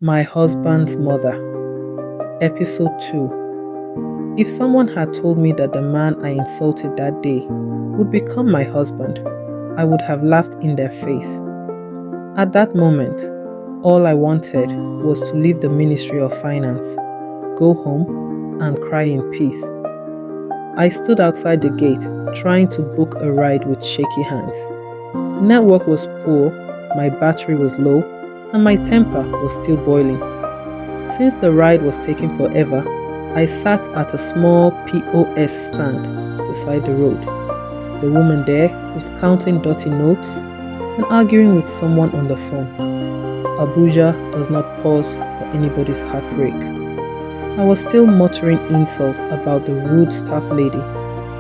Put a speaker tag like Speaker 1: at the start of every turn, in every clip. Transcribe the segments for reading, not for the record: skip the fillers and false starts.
Speaker 1: My Husband's Mother, Episode 2. If someone had told me that the man I insulted that day would become my husband, I would have laughed in their face. At that moment, all I wanted was to leave the Ministry of Finance, go home, and cry in peace. I stood outside the gate trying to book a ride with shaky hands. Network was poor, my battery was low, and my temper was still boiling. Since the ride was taking forever, I sat at a small POS stand beside the road. The woman there was counting dirty notes and arguing with someone on the phone. Abuja does not pause for anybody's heartbreak. I was still muttering insults about the rude staff lady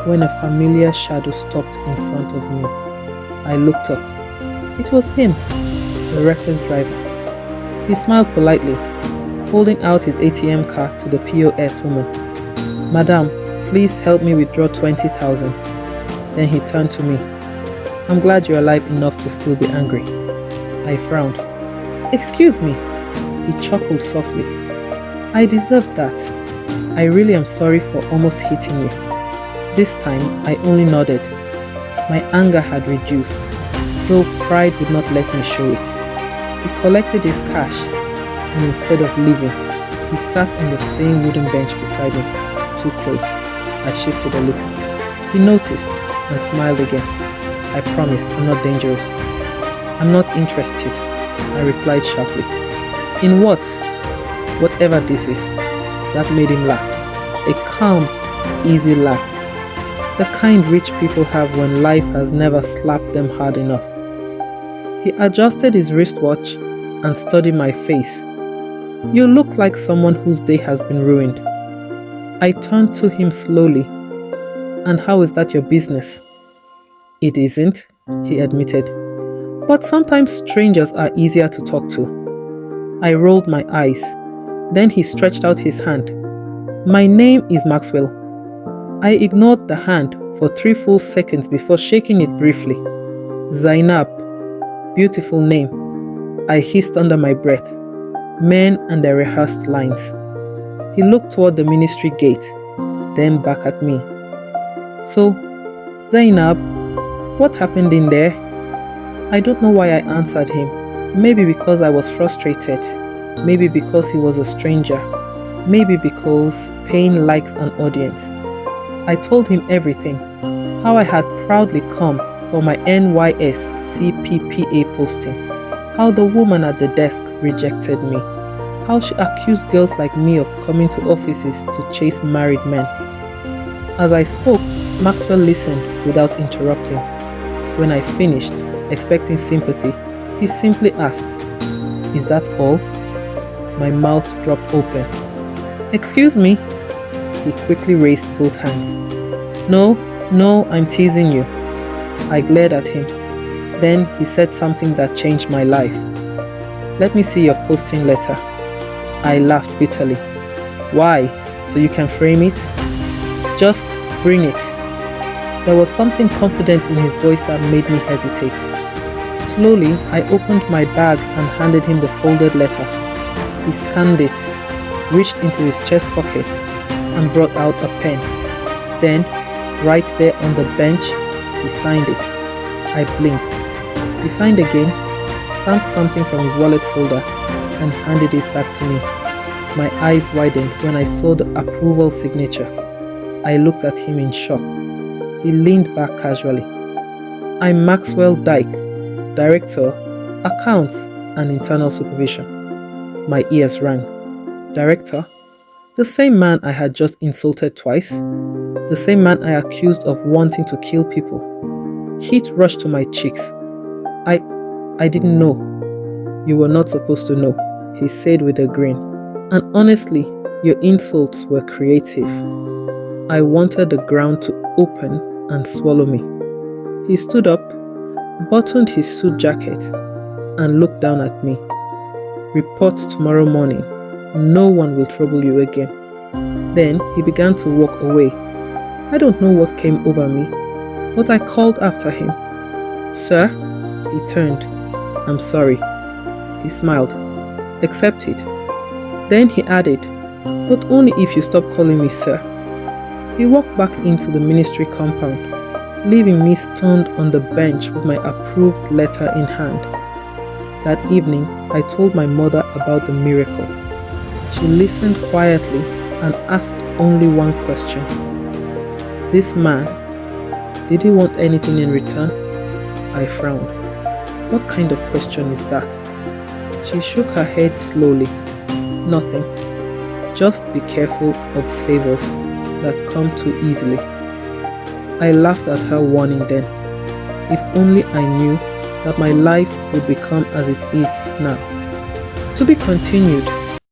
Speaker 1: when a familiar shadow stopped in front of me. I looked up. It was him, the reckless driver. He smiled politely, holding out his ATM card to the POS woman. "Madam, please help me withdraw 20,000. Then he turned to me. "I'm glad you're alive enough to still be angry." I frowned. "Excuse me." He chuckled softly. "I deserved that. I really am sorry for almost hitting you." This time, I only nodded. My anger had reduced, though pride would not let me show it. He collected his cash, and instead of leaving, he sat on the same wooden bench beside me, too close. I shifted a little. He noticed and smiled again. "I promise I'm not dangerous." "I'm not interested," I replied sharply. "In what?" "Whatever this is." That made him laugh. A calm, easy laugh. The kind rich people have when life has never slapped them hard enough. He adjusted his wristwatch and studied my face. "You look like someone whose day has been ruined." I turned to him slowly. "And how is that your business?" "It isn't," he admitted. "But sometimes strangers are easier to talk to." I rolled my eyes. Then he stretched out his hand. "My name is Maxwell." I ignored the hand for 3 full seconds before shaking it briefly. "Zainab. Beautiful name," I hissed under my breath. Men and their rehearsed lines. He looked toward the ministry gate, then back at me. "So, Zainab, what happened in there?" I don't know why I answered him. Maybe because I was frustrated. Maybe because he was a stranger. Maybe because pain likes an audience. I told him everything. How I had proudly come for my NYS CPPA posting. How the woman at the desk rejected me. How she accused girls like me of coming to offices to chase married men. As I spoke, Maxwell listened without interrupting. When I finished, expecting sympathy, he simply asked, "Is that all?" My mouth dropped open. "Excuse me?" He quickly raised both hands. No, I'm teasing you." I glared at him. Then he said something that changed my life. "Let me see your posting letter." I laughed bitterly. "Why? So you can frame it?" "Just bring it." There was something confident in his voice that made me hesitate. Slowly, I opened my bag and handed him the folded letter. He scanned it, reached into his chest pocket, and brought out a pen. Then, right there on the bench, he signed it. I blinked. He signed again, stamped something from his wallet folder, and handed it back to me. My eyes widened when I saw the approval signature. I looked at him in shock. He leaned back casually. "I'm Maxwell Dyke, Director, Accounts and Internal Supervision." My ears rang. Director? The same man I had just insulted twice? The same man I accused of wanting to kill people? Heat rushed to my cheeks. I didn't know." "You were not supposed to know," he said with a grin. "And honestly, your insults were creative." I wanted the ground to open and swallow me. He stood up, buttoned his suit jacket, and looked down at me. "Report tomorrow morning. No one will trouble you again." Then he began to walk away. I don't know what came over me, but I called after him. "Sir?" He turned. "I'm sorry." He smiled. Accept it. Then he added, but only if you stop calling me sir. He walked back into the ministry compound, leaving me stunned on the bench with my approved letter in hand. That evening, I told my mother about the miracle. She listened quietly and asked only one question. This man, did he want anything in return? I frowned. What kind of question is that? She shook her head slowly. Nothing. Just be careful of favors that come too easily. I laughed at her warning then. If only I knew that my life would become as it is now. To be continued.